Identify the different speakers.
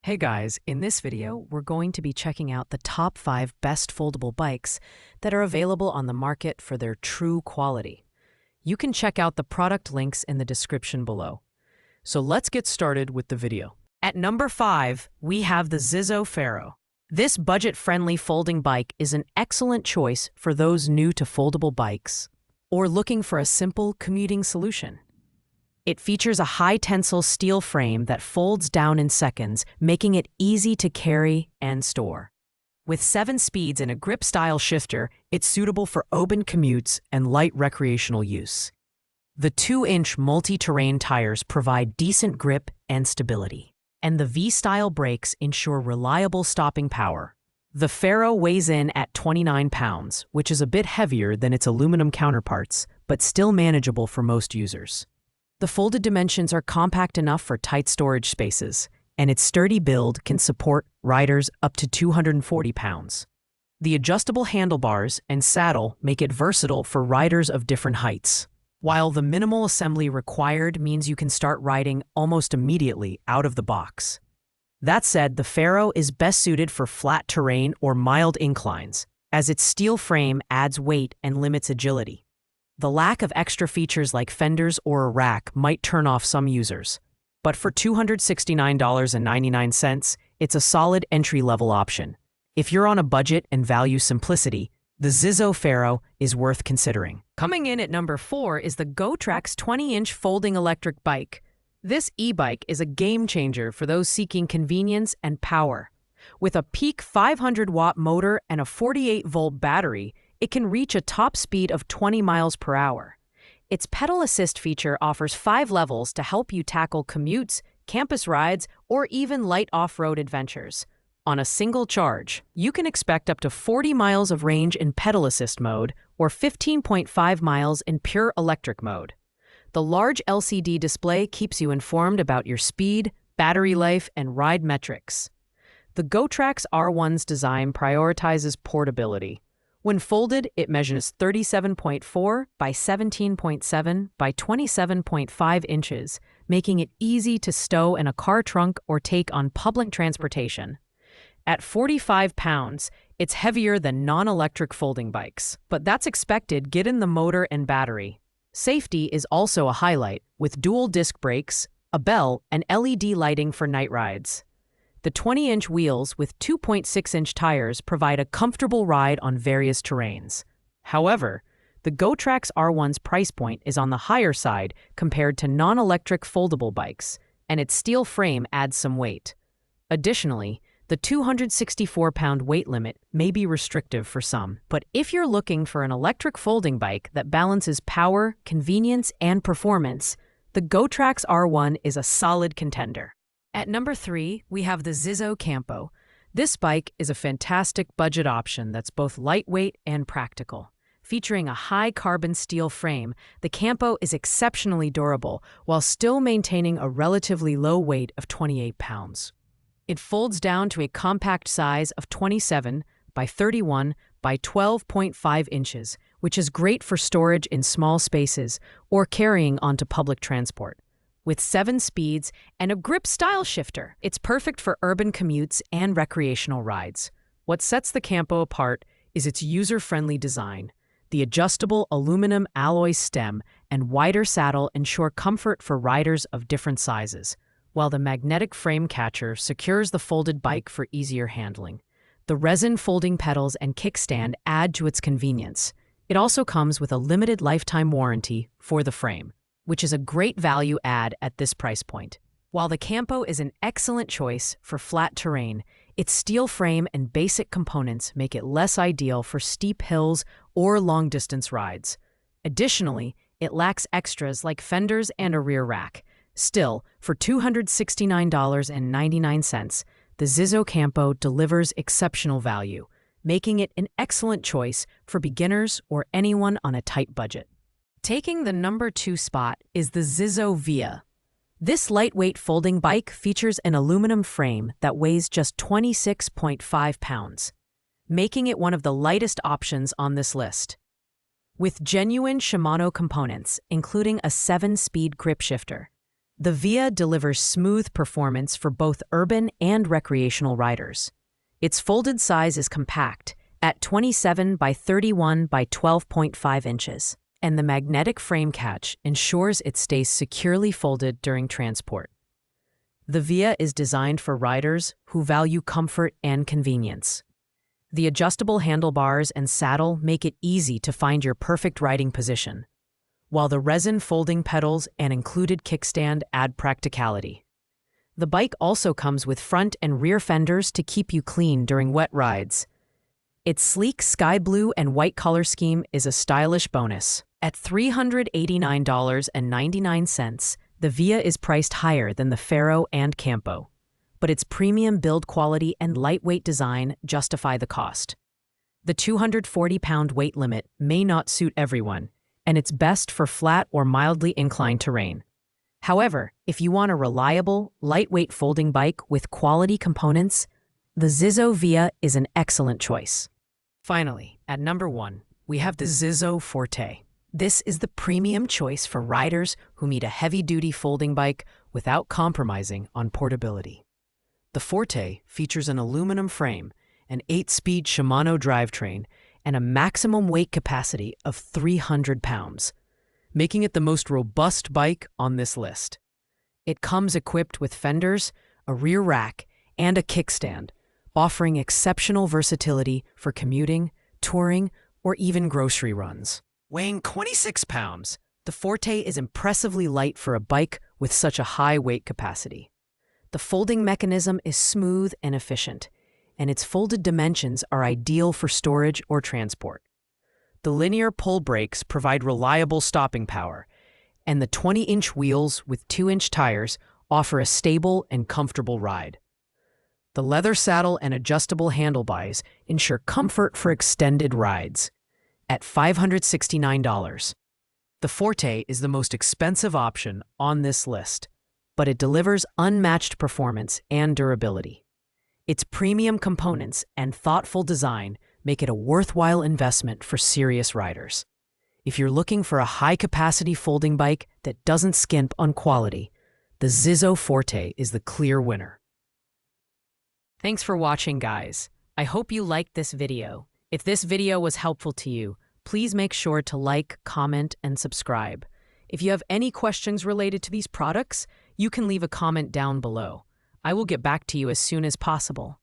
Speaker 1: Hey guys, in this video, we're going to be checking out the top 5 best foldable bikes that are available on the market for their true quality. You can check out the product links in the description below. So let's get started with the video. At number 5, we have the Zizzo Pharaoh. This budget-friendly folding bike is an excellent choice for those new to foldable bikes or looking for a simple commuting solution. It features a high-tensile steel frame that folds down in seconds, making it easy to carry and store. With 7 speeds and a grip-style shifter, it's suitable for open commutes and light recreational use. The 2-inch multi-terrain tires provide decent grip and stability, and the V-style brakes ensure reliable stopping power. The Pharaoh weighs in at 29 pounds, which is a bit heavier than its aluminum counterparts, but still manageable for most users. The folded dimensions are compact enough for tight storage spaces, and its sturdy build can support riders up to 240 pounds. The adjustable handlebars and saddle make it versatile for riders of different heights, while the minimal assembly required means you can start riding almost immediately out of the box. That said, the Pharaoh is best suited for flat terrain or mild inclines, as its steel frame adds weight and limits agility. The lack of extra features like fenders or a rack might turn off some users, but for $269.99, it's a solid entry-level option. If you're on a budget and value simplicity, the Zizzo Pharaoh is worth considering. Coming in at number 4 is the GoTrax 20-inch folding electric bike. This e-bike is a game-changer for those seeking convenience and power. With a peak 500-watt motor and a 48-volt battery, it can reach a top speed of 20 miles per hour. Its pedal assist feature offers 5 levels to help you tackle commutes, campus rides, or even light off-road adventures. On a single charge, you can expect up to 40 miles of range in pedal assist mode or 15.5 miles in pure electric mode. The large LCD display keeps you informed about your speed, battery life, and ride metrics. The GoTrax R1's design prioritizes portability. When folded, it measures 37.4 by 17.7 by 27.5 inches, making it easy to stow in a car trunk or take on public transportation. At 45 pounds, it's heavier than non-electric folding bikes, but that's expected given the motor and battery. Safety is also a highlight, with dual disc brakes, a bell, and LED lighting for night rides. The 20-inch wheels with 2.6-inch tires provide a comfortable ride on various terrains. However, the GoTrax R1's price point is on the higher side compared to non-electric foldable bikes, and its steel frame adds some weight. Additionally, the 264-pound weight limit may be restrictive for some, but if you're looking for an electric folding bike that balances power, convenience, and performance, the GoTrax R1 is a solid contender. At number 3, we have the Zizzo Campo. This bike is a fantastic budget option that's both lightweight and practical. Featuring a high carbon steel frame, the Campo is exceptionally durable while still maintaining a relatively low weight of 28 pounds. It folds down to a compact size of 27 by 31 by 12.5 inches, which is great for storage in small spaces or carrying onto public transport. With 7 speeds and a grip-style shifter, it's perfect for urban commutes and recreational rides. What sets the Campo apart is its user-friendly design. The adjustable aluminum alloy stem and wider saddle ensure comfort for riders of different sizes, while the magnetic frame catcher secures the folded bike for easier handling. The resin folding pedals and kickstand add to its convenience. It also comes with a limited lifetime warranty for the frame, which is a great value add at this price point. While the Campo is an excellent choice for flat terrain, its steel frame and basic components make it less ideal for steep hills or long-distance rides. Additionally, it lacks extras like fenders and a rear rack. Still, for $269.99, the Zizzo Campo delivers exceptional value, making it an excellent choice for beginners or anyone on a tight budget. Taking the number 2 spot is the Zizzo Via. This lightweight folding bike features an aluminum frame that weighs just 26.5 pounds, making it one of the lightest options on this list. With genuine Shimano components, including a 7-speed grip shifter, The Via delivers smooth performance for both urban and recreational riders. Its folded size is compact, at 27 by 31 by 12.5 inches, and the magnetic frame catch ensures it stays securely folded during transport. The Via is designed for riders who value comfort and convenience. The adjustable handlebars and saddle make it easy to find your perfect riding position, while the resin folding pedals and included kickstand add practicality. The bike also comes with front and rear fenders to keep you clean during wet rides. Its sleek sky blue and white color scheme is a stylish bonus. At $389.99, the Via is priced higher than the Faro and Campo, but its premium build quality and lightweight design justify the cost. The 240-pound weight limit may not suit everyone, and it's best for flat or mildly inclined terrain. However, if you want a reliable, lightweight folding bike with quality components, the Zizzo Via is an excellent choice. Finally, at number 1, we have the Zizzo Forte. This is the premium choice for riders who need a heavy-duty folding bike without compromising on portability. The Forte features an aluminum frame, an 8-speed Shimano drivetrain, and a maximum weight capacity of 300 pounds, making it the most robust bike on this list. It comes equipped with fenders, a rear rack, and a kickstand, offering exceptional versatility for commuting, touring, or even grocery runs. Weighing 26 pounds, the Forte is impressively light for a bike with such a high weight capacity. The folding mechanism is smooth and efficient, and its folded dimensions are ideal for storage or transport. The linear pull brakes provide reliable stopping power, and the 20-inch wheels with 2-inch tires offer a stable and comfortable ride. The leather saddle and adjustable handlebars ensure comfort for extended rides. At $569, the Forte is the most expensive option on this list, but it delivers unmatched performance and durability. Its premium components and thoughtful design make it a worthwhile investment for serious riders. If you're looking for a high-capacity folding bike that doesn't skimp on quality, the Zizzo Forte is the clear winner. Thanks for watching, guys. I hope you liked this video. If this video was helpful to you, please make sure to like, comment, and subscribe. If you have any questions related to these products, you can leave a comment down below. I will get back to you as soon as possible.